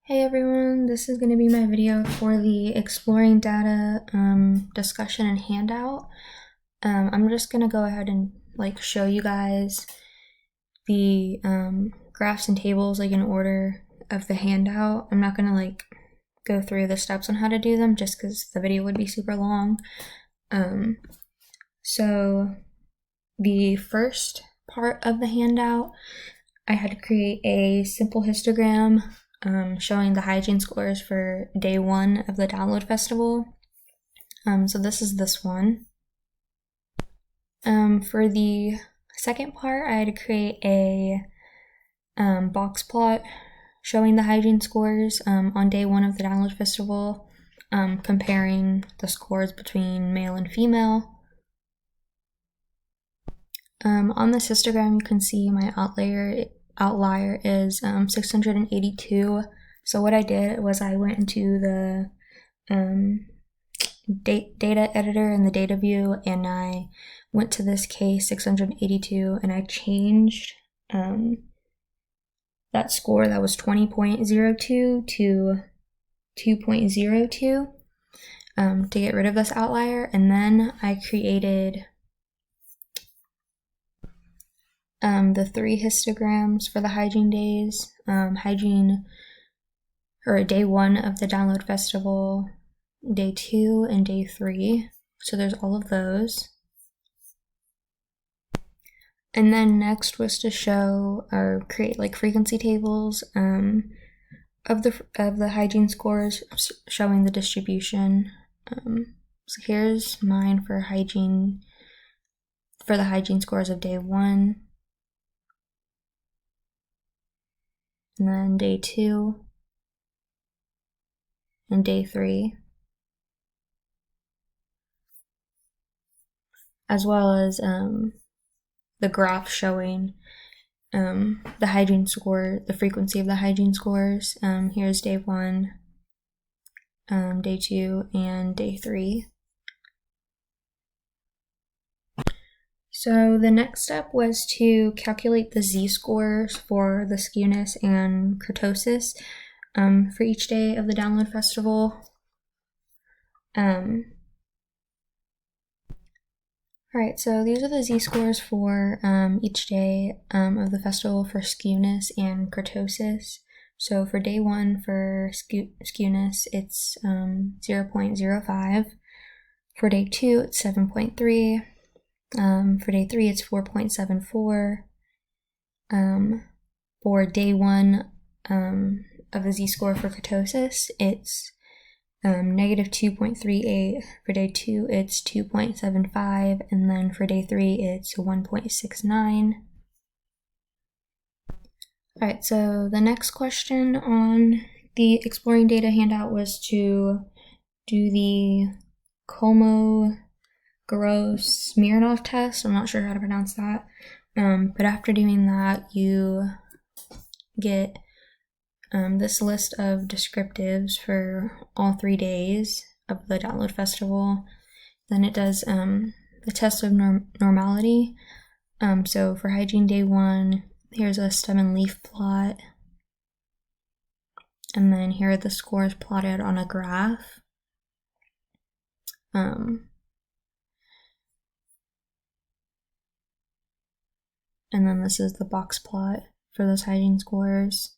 Hey everyone, this is going to be my video for the exploring data discussion and handout. I'm just going to go ahead and show you guys the graphs and tables in order of the handout. I'm not going to go through the steps on how to do them just because the video would be super long. So the first part of the handout, I had to create a simple histogram showing the hygiene scores for day 1 of the download festival. So this is this one. For the second part, I had to create a box plot showing the hygiene scores on day 1 of the download festival, comparing the scores between male and female. On this histogram, you can see my outlier is 682. So what I did was I went into the data editor in the data view, and I went to this case 682, and I changed that score that was 20.02 to 2.02 to get rid of this outlier. And then I created the 3 histograms for the hygiene days, day 1 of the download festival, day 2, and day 3. So there's all of those. And then next was to show or create frequency tables of the hygiene scores, showing the distribution. So here's mine for the hygiene scores of day 1. And then day 2 and day 3, as well as the graph showing the hygiene score, the frequency of the hygiene scores. Here's day 1, day 2, and day 3. So the next step was to calculate the z-scores for the skewness and kurtosis for each day of the download festival. Alright, so these are the z-scores for each day of the festival for skewness and kurtosis. So for day 1 for skewness, it's 0.05. For day 2, it's 7.3. For day 3, it's 4.74. For day 1 of the z-score for kurtosis, it's negative 2.38. For day 2, it's 2.75. And then for day 3, it's 1.69. Alright, so the next question on the exploring data handout was to do the Kolmogorov-Smirnov test. I'm not sure how to pronounce that. But after doing that, you get this list of descriptives for all 3 days of the download festival. Then it does the test of normality. So for hygiene day 1, here's a stem and leaf plot. And then here are the scores plotted on a graph. And then this is the box plot for those hygiene scores.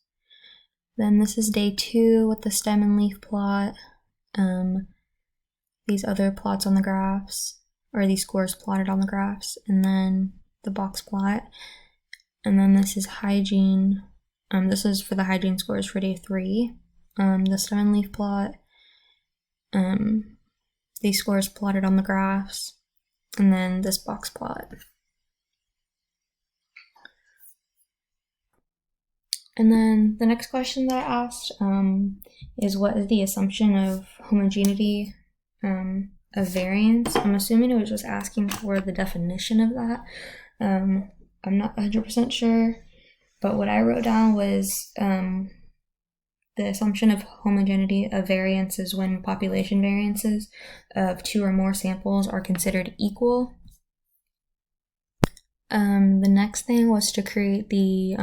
Then this is day 2 with the stem and leaf plot. These other plots on the graphs, or these scores plotted on the graphs, and then the box plot. And then this is hygiene. This is for the hygiene scores for day 3. The stem and leaf plot. These scores plotted on the graphs, and then this box plot. And then the next question that I asked is, what is the assumption of homogeneity of variance? I'm assuming it was just asking for the definition of that. I'm not 100% sure, but what I wrote down was the assumption of homogeneity of variance is when population variances of 2 or more samples are considered equal. The next thing was to create the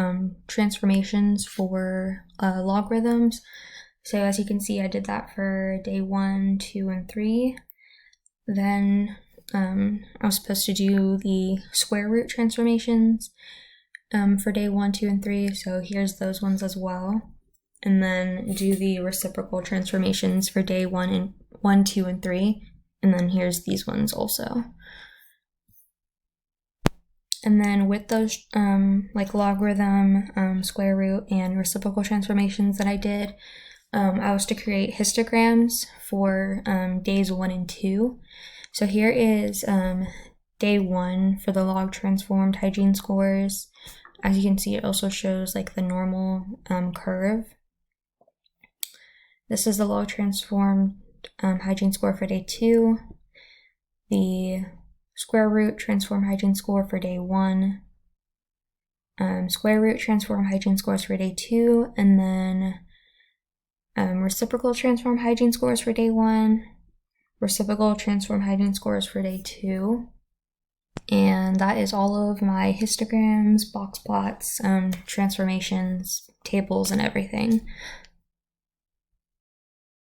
transformations for logarithms. So as you can see, I did that for day 1, 2, and 3. Then I was supposed to do the square root transformations for day 1, 2, and 3. So here's those ones as well. And then do the reciprocal transformations for day 1, 2, and 3. And then here's these ones also. And then with those like logarithm, square root, and reciprocal transformations that I did, I was to create histograms for days 1 and 2. So here is day 1 for the log transformed hygiene scores. As you can see, it also shows like the normal curve. This is the log transformed hygiene score for day 2. The square root transform hygiene score for day 1. Square root transform hygiene scores for day 2, and then reciprocal transform hygiene scores for day 1, reciprocal transform hygiene scores for day 2. And that is all of my histograms, box plots, transformations, tables, and everything.